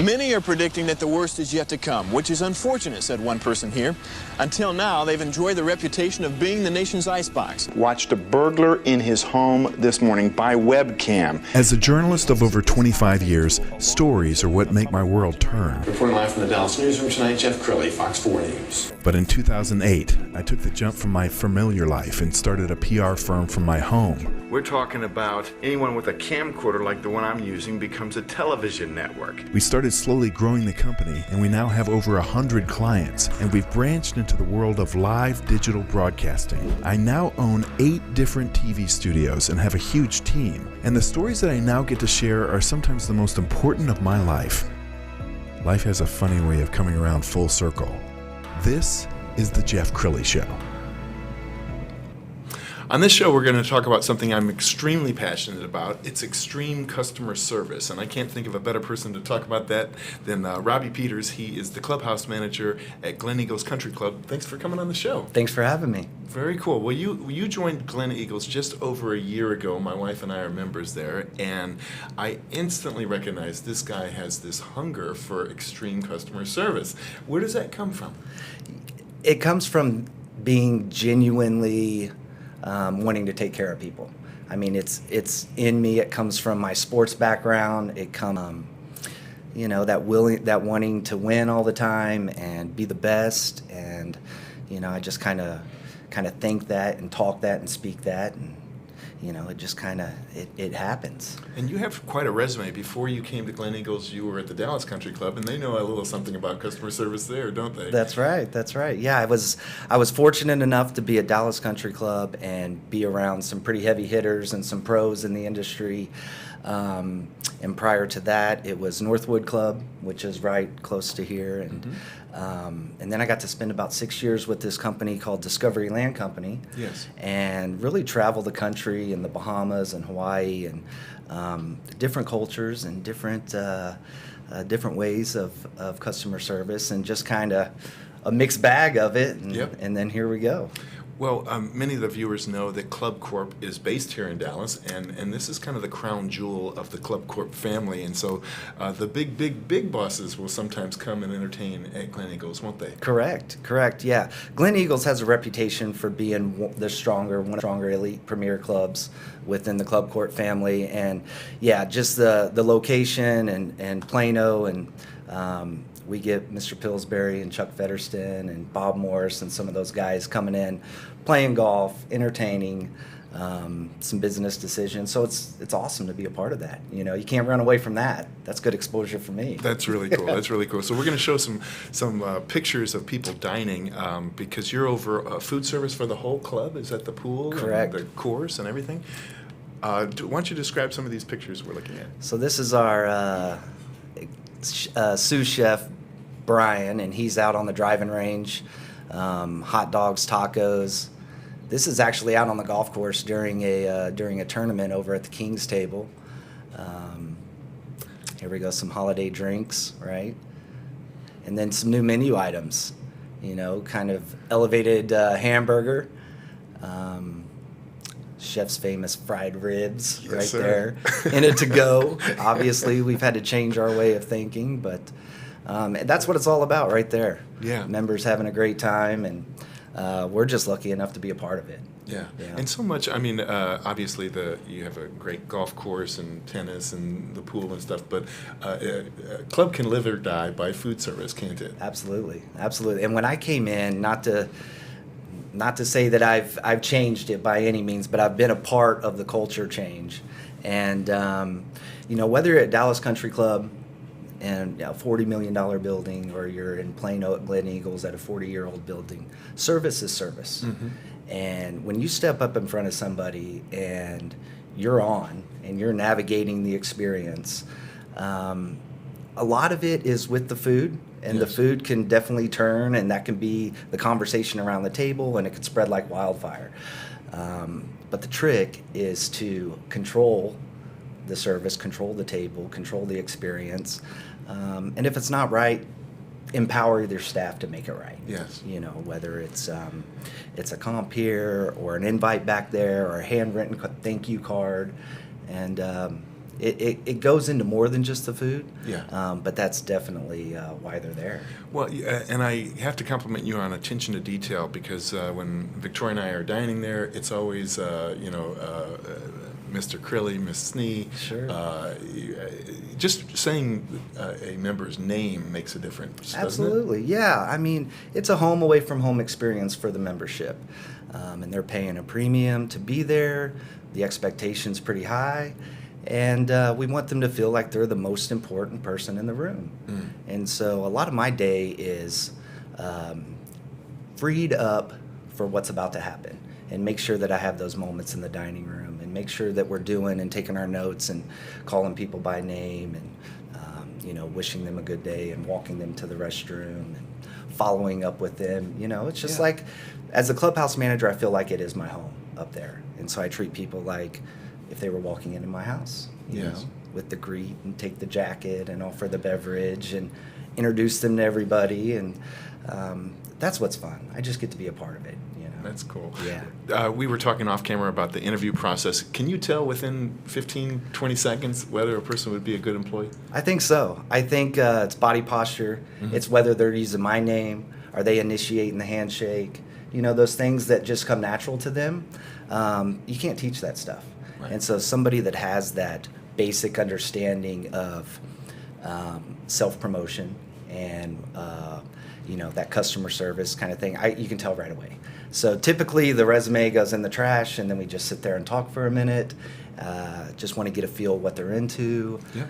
Many are predicting that the worst is yet to come, which is unfortunate, said one person here. Until now, they've enjoyed the reputation of being the nation's icebox. Watched a burglar in his home this morning by webcam. As a journalist of over 25 years, stories are what make my world turn. Reporting live from the Dallas newsroom tonight, Jeff Crilley, Fox 4 News. But in 2008, I took the jump from my familiar life and started a PR firm from my home. We're talking about anyone with a camcorder like the one I'm using becomes a television network. We started slowly growing the company, and we now have over 100 clients, and we've branched into the world of live digital broadcasting. I now own 8 different TV studios and have a huge team, and the stories that I now get to share are sometimes the most important of my life. Life has a funny way of coming around full circle. This is the Jeff Crilley Show. On this show, we're going to talk about something I'm extremely passionate about. It's extreme customer service, and I can't think of a better person to talk about that than Robby Peters. He is the clubhouse manager at Gleneagles Country Club. Thanks for coming on the show. Thanks for having me. Very cool. Well, you joined Gleneagles just over a year ago. My wife and I are members there, and I instantly recognized this guy has this hunger for extreme customer service. Where does that come from? It comes from being genuinely wanting to take care of people. I mean, it's in me. It comes from my sports background. It comes, that wanting to win all the time and be the best. And I just kind of think that and talk that and speak that, and it just it happens. And you have quite a resume. Before you came to Gleneagles, you were at the Dallas Country Club, and they know a little something about customer service there, don't they? That's right. Yeah, I was fortunate enough to be at Dallas Country Club and be around some pretty heavy hitters and some pros in the industry. And prior to that, it was Northwood Club, which is right close to here. And then I got to spend about 6 years with this company called Discovery Land Company. Yes. And really travel the country in the Bahamas and Hawaii, and different cultures and different ways of customer service, and just kind of a mixed bag of it. And, Yep. And then here we go. Well, many of the viewers know that Club Corp is based here in Dallas, and this is kind of the crown jewel of the Club Corp family. And so the big bosses will sometimes come and entertain at Gleneagles, won't they? Correct. Yeah. Gleneagles has a reputation for being one of the stronger elite premier clubs within the Club Corp family. And yeah, just the location and Plano, and we get Mr. Pillsbury and Chuck Fetterston and Bob Morris and some of those guys coming in, playing golf, entertaining, some business decisions. So it's awesome to be a part of that. You can't run away from that. That's good exposure for me. That's really cool. That's really cool. So we're going to show some pictures of people dining, because you're over food service for the whole club. Is that the pool? Correct. And the course and everything? Why don't you describe some of these pictures we're looking at? So this is our sous chef, Brian, and he's out on the driving range, hot dogs, tacos. This is actually out on the golf course during a tournament over at the King's Table. Here we go, some holiday drinks, right? And then some new menu items, kind of elevated hamburger. Chef's famous fried ribs, yes, right sir. there, in a to-go. Obviously, we've had to change our way of thinking, but that's what it's all about right there. Yeah. Members having a great time, and we're just lucky enough to be a part of it. Yeah. And so much, obviously you have a great golf course and tennis and the pool and stuff, but a club can live or die by food service, can't it? Absolutely. And when I came in, not to say that I've changed it by any means, but I've been a part of the culture change. And whether you're at Dallas Country Club and a $40 million building, or you're in Plano at Gleneagles at a 40-year-old building, service is service. Mm-hmm. And when you step up in front of somebody and you're on and you're navigating the experience, a lot of it is with the food. And yes. The food can definitely turn, and that can be the conversation around the table, and it can spread like wildfire. But the trick is to control the service, control the table, control the experience. And if it's not right, empower their staff to make it right. Yes. You know, whether it's a comp here or an invite back there or a handwritten thank you card, and it goes into more than just the food. Yeah. But that's definitely why they're there. Well, and I have to compliment you on attention to detail, because when Victoria and I are dining there, it's always, Mr. Crilley, Miss Snee. Sure. Just saying a member's name makes a difference. Absolutely, yeah. I mean, it's a home away from home experience for the membership, and they're paying a premium to be there. The expectation's pretty high, and we want them to feel like they're the most important person in the room. And so a lot of my day is freed up for what's about to happen, and make sure that I have those moments in the dining room, and make sure that we're doing and taking our notes and calling people by name, and wishing them a good day and walking them to the restroom and following up with them. It's just like, as a clubhouse manager, I feel like it is my home up there, and so I treat people like if they were walking into my house. You know, with the greet and take the jacket and offer the beverage and introduce them to everybody, and that's what's fun. I just get to be a part of it. That's cool. Yeah. We were talking off camera about the interview process. Can you tell within 15, 20 seconds whether a person would be a good employee? I think so. I think it's body posture. It's whether they're using my name. Are they initiating the handshake? Those things that just come natural to them. You can't teach that stuff. Right. And so somebody that has that basic understanding of self-promotion and that customer service kind of thing, you can tell right away. So typically the resume goes in the trash, and then we just sit there and talk for a minute. Just want to get a feel what they're into. Yeah.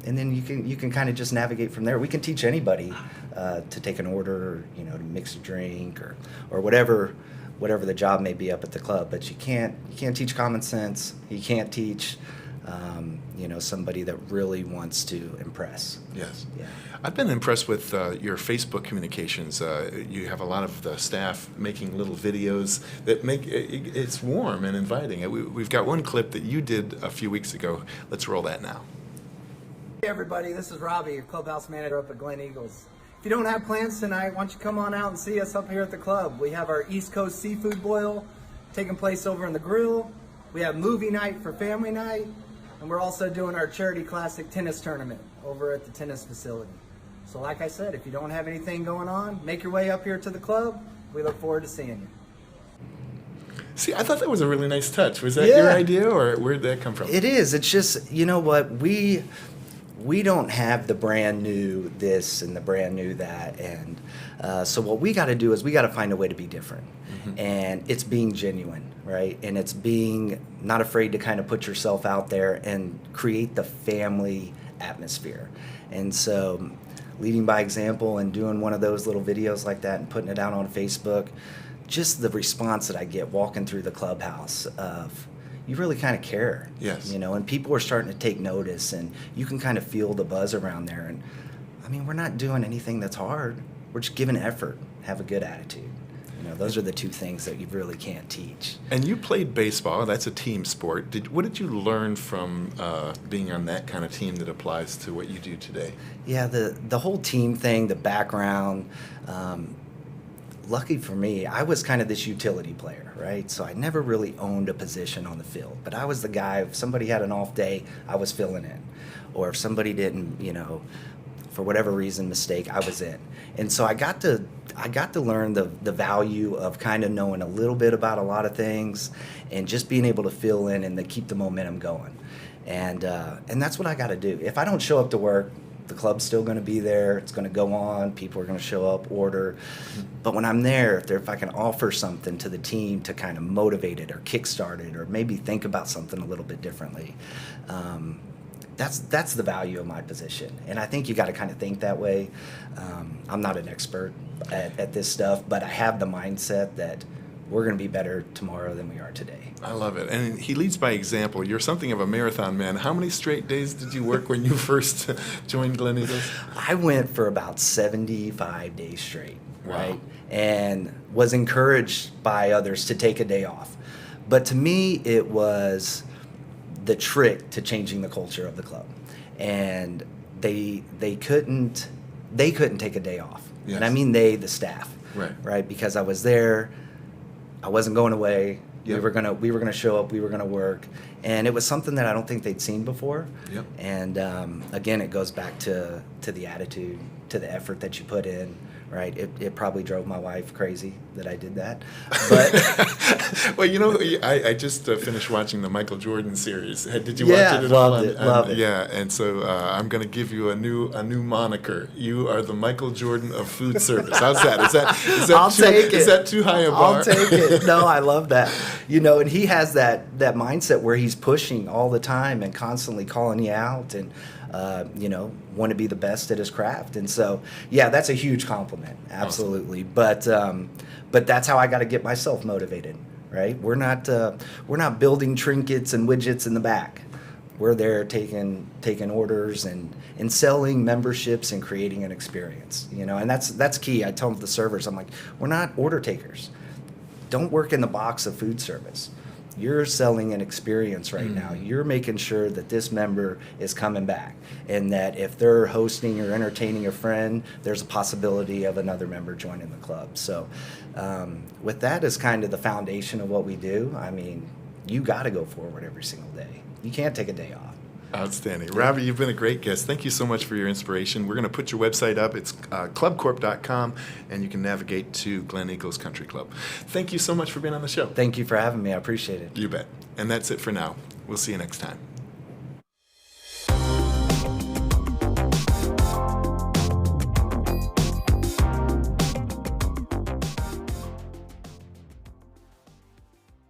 And then you can kind of just navigate from there. We can teach anybody to take an order, to mix a drink or whatever the job may be up at the club. But you can't teach common sense. You can't teach somebody that really wants to impress. Yes. Yeah. I've been impressed with your Facebook communications. You have a lot of the staff making little videos that make it's warm and inviting. We've got one clip that you did a few weeks ago. Let's roll that now. Hey everybody, this is Robbie, your clubhouse manager up at Gleneagles. If you don't have plans tonight, why don't you come on out and see us up here at the club. We have our East Coast seafood boil taking place over in the grill. We have movie night for family night. And we're also doing our charity classic tennis tournament over at the tennis facility. So like I said, if you don't have anything going on, make your way up here to the club. We look forward to seeing you. See, I thought that was a really nice touch. Was that your idea, or where did that come from? It is. It's just, what, we don't have the brand new this and the brand new that. And so what we got to do is we got to find a way to be different. And it's being genuine, right? And it's being not afraid to kind of put yourself out there and create the family atmosphere. And so leading by example and doing one of those little videos like that and putting it out on Facebook, just the response that I get walking through the clubhouse of, you really kind of care. Yes. And people are starting to take notice, and you can kind of feel the buzz around there. And I mean, we're not doing anything that's hard. We're just giving effort, have a good attitude. Those are the two things that you really can't teach. And you played baseball. That's a team sport. What did you learn from being on that kind of team that applies to what you do today? Yeah, the whole team thing, the background. Lucky for me, I was kind of this utility player, right? So I never really owned a position on the field. But I was the guy, if somebody had an off day, I was filling in. Or if somebody didn't, for whatever reason, mistake, I was in. And so I got to learn the value of kind of knowing a little bit about a lot of things and just being able to fill in and to keep the momentum going. And that's what I got to do. If I don't show up to work, the club's still going to be there. It's going to go on. People are going to show up, order. But when I'm there, if I can offer something to the team to kind of motivate it or kickstart it or maybe think about something a little bit differently, that's the value of my position. And I think you got to kind of think that way. I'm not an expert at this stuff, but I have the mindset that we're going to be better tomorrow than we are today. I love it. And he leads by example. You're something of a marathon man. How many straight days did you work when you first joined Gleneagles? I went for about 75 days straight, Wow. right? And was encouraged by others to take a day off. But to me, it was the trick to changing the culture of the club. And they couldn't they couldn't take a day off. Yes. And I mean they, the staff. Right? Because I was there, I wasn't going away. Yep. We were gonna show up, we were gonna work. And it was something that I don't think they'd seen before. Yep. And again, it goes back to the attitude, to the effort that you put in, right? It probably drove my wife crazy that I did that. But well, you know, I just finished watching the Michael Jordan series. Did you watch it? Loved it. Loved it. Yeah, and so I'm going to give you a new moniker. You are the Michael Jordan of food service. How's that? Is that I'll take it. Is that too high a bar? I'll take it. No, I love that. You know, and he has that mindset where he's pushing all the time and constantly calling you out and you know, want to be the best at his craft. And so, yeah, that's a huge compliment. Absolutely. Awesome. But that's how I got to get myself motivated, right? We're not building trinkets and widgets in the back. We're there taking orders and selling memberships and creating an experience, you know, and that's key. I tell the servers, I'm like, we're not order takers. Don't work in the box of food service. You're selling an experience right now. You're making sure that this member is coming back, and that if they're hosting or entertaining a friend, there's a possibility of another member joining the club. So with that as kind of the foundation of what we do, I mean, you got to go forward every single day. You can't take a day off. Outstanding. Robby, you've been a great guest. Thank you so much for your inspiration. We're going to put your website up. It's clubcorp.com, and you can navigate to Gleneagles Country Club. Thank you so much for being on the show. Thank you for having me. I appreciate it. You bet. And that's it for now. We'll see you next time.